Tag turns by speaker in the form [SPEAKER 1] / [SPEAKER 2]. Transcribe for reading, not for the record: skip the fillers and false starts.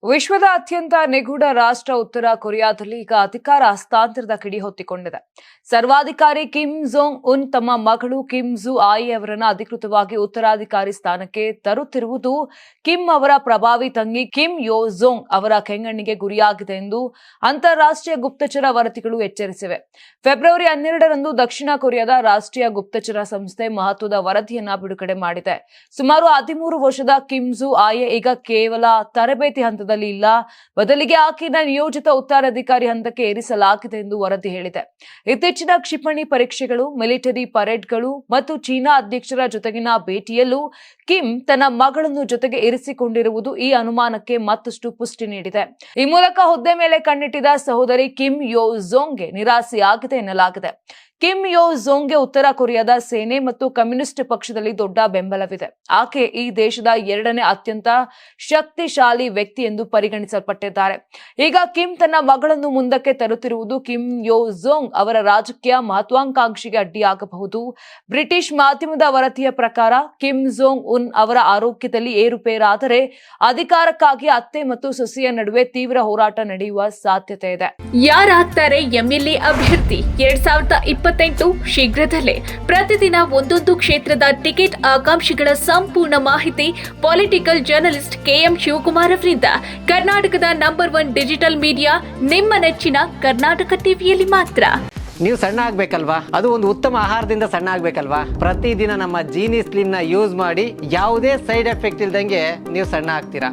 [SPEAKER 1] ವಿಶ್ವದ ಅತ್ಯಂತ ನಿಗೂಢ ರಾಷ್ಟ್ರ ಉತ್ತರ ಕೊರಿಯಾದಲ್ಲಿ ಈಗ ಅಧಿಕಾರ ಹಸ್ತಾಂತರದ ಕಿಡಿ ಹೊತ್ತಿಕೊಂಡಿದೆ. ಸರ್ವಾಧಿಕಾರಿ ಕಿಮ್ ಜೋಂಗ್ ಉನ್ ತಮ್ಮ ಮಗಳು ಕಿಮ್ ಜು ಆಯಿ ಅವರನ್ನ ಅಧಿಕೃತವಾಗಿ ಉತ್ತರಾಧಿಕಾರಿ ಸ್ಥಾನಕ್ಕೆ ತರುತ್ತಿರುವುದು ಕಿಮ್ ಅವರ ಪ್ರಭಾವಿ ತಂಗಿ ಕಿಮ್ ಯೋ ಜೋಂಗ್ ಅವರ ಕೆಂಗಣ್ಣಿಗೆ ಗುರಿಯಾಗಿದೆ ಎಂದು ಅಂತಾರಾಷ್ಟ್ರೀಯ ಗುಪ್ತಚರ ವರದಿಗಳು ಎಚ್ಚರಿಸಿವೆ. ಫೆಬ್ರವರಿ 12ರಂದು ದಕ್ಷಿಣ ಕೊರಿಯಾದ ರಾಷ್ಟ್ರೀಯ ಗುಪ್ತಚರ ಸಂಸ್ಥೆ ಮಹತ್ವದ ವರದಿಯನ್ನ ಬಿಡುಗಡೆ ಮಾಡಿದೆ. ಸುಮಾರು 13 ವರ್ಷದ ಕಿಮ್ ಜು ಆಯಿ ಈಗ ಕೇವಲ ತರಬೇತಿ ಹಂತದಲ್ಲಿ ಇಲ್ಲ, ಬದಲಿಗೆ ಆಕೆಯ ನಿಯೋಜಿತ ಉತ್ತರಾಧಿಕಾರಿ ಹಂತಕ್ಕೆ ಏರಿಸಲಾಗಿದೆ ಎಂದು ವರದಿ ಹೇಳಿದೆ. ಇತ್ತೀಚಿನ ಕ್ಷಿಪಣಿ ಪರೀಕ್ಷೆಗಳು, ಮಿಲಿಟರಿ ಪರೇಡ್ಗಳು ಮತ್ತು ಚೀನಾ ಅಧ್ಯಕ್ಷರ ಜೊತೆಗಿನ ಭೇಟಿಯಲ್ಲೂ ಕಿಮ್ ತನ್ನ ಮಗಳನ್ನು ಜೊತೆಗೆ ಇರಿಸಿಕೊಂಡಿರುವುದು ಈ ಅನುಮಾನಕ್ಕೆ ಮತ್ತಷ್ಟು ಪುಷ್ಟಿ ನೀಡಿದೆ. ಈ ಮೂಲಕ ಹುದ್ದೆ ಮೇಲೆ ಕಣ್ಣಿಟ್ಟಿದ್ದ ಸಹೋದರಿ ಕಿಮ್ ಯೋ ಜೋಂಗ್ಗೆ ನಿರಾಸೆಯಾಗಿದೆ ಎನ್ನಲಾಗಿದೆ. ಕಿಮ್ ಯೋ ಜೋಂಗ್ಗೆ ಉತ್ತರ ಕೊರಿಯಾದ ಸೇನೆ ಮತ್ತು ಕಮ್ಯುನಿಸ್ಟ್ ಪಕ್ಷದಲ್ಲಿ ದೊಡ್ಡ ಬೆಂಬಲವಿದೆ. ಆಕೆ ಈ ದೇಶದ 2ನೇ ಅತ್ಯಂತ ಶಕ್ತಿಶಾಲಿ ವ್ಯಕ್ತಿ ಎಂದು ಪರಿಗಣಿಸಲ್ಪಟ್ಟಿದ್ದಾರೆ. ಈಗ ಕಿಮ್ ತನ್ನ ಮಗಳನ್ನು ಮುಂದಕ್ಕೆ ತರುತ್ತಿರುವುದು ಕಿಮ್ ಯೋ ಜೋಂಗ್ ಅವರ ರಾಜಕೀಯ ಮಹತ್ವಾಕಾಂಕ್ಷೆಗೆ ಅಡ್ಡಿಯಾಗಬಹುದು. ಬ್ರಿಟಿಷ್ ಮಾಧ್ಯಮದ ವರದಿಯ ಪ್ರಕಾರ ಕಿಮ್ ಜೋಂಗ್ ಉನ್ ಅವರ ಆರೋಗ್ಯದಲ್ಲಿ ಏರುಪೇರಾದರೆ ಅಧಿಕಾರಕ್ಕಾಗಿ ಅತ್ತೆ ಮತ್ತು ಸೊಸೆಯ ನಡುವೆ ತೀವ್ರ ಹೋರಾಟ ನಡೆಯುವ ಸಾಧ್ಯತೆ ಇದೆ.
[SPEAKER 2] ಯಾರಾಗ್ತಾರೆ ಎಂಎಲ್ಎ ಅಭ್ಯರ್ಥಿ 2028 ಶೀಘ್ರದಲ್ಲೇ. ಪ್ರತಿದಿನ ಒಂದೊಂದು ಕ್ಷೇತ್ರದ ಟಿಕೆಟ್ ಆಕಾಂಕ್ಷಿಗಳ ಸಂಪೂರ್ಣ ಮಾಹಿತಿ ಪೊಲಿಟಿಕಲ್ ಜರ್ನಲಿಸ್ಟ್ ಕೆಎಂ ಶಿವಕುಮಾರ್ ಅವರಿಂದ. ಕರ್ನಾಟಕದ ನಂಬರ್ 1 ಡಿಜಿಟಲ್ ಮೀಡಿಯಾ ನಿಮ್ಮ ನೆಚ್ಚಿನ ಕರ್ನಾಟಕ ಟಿವಿಯಲ್ಲಿ ಮಾತ್ರ.
[SPEAKER 3] ನೀವು ಸಣ್ಣ ಆಗ್ಬೇಕಲ್ವಾ? ಅದು ಒಂದು ಉತ್ತಮ ಆಹಾರದಿಂದ ಸಣ್ಣ ಆಗ್ಬೇಕಲ್ವಾ? ಪ್ರತಿದಿನ ನಮ್ಮ ಜೀನಿ ಸ್ಲಿಮ್ ನ ಯೂಸ್ ಮಾಡಿ ಯಾವುದೇ ಸೈಡ್ ಎಫೆಕ್ಟ್ ಇಲ್ದಂಗೆ ನೀವು ಸಣ್ಣ ಆಗ್ತೀರಾ.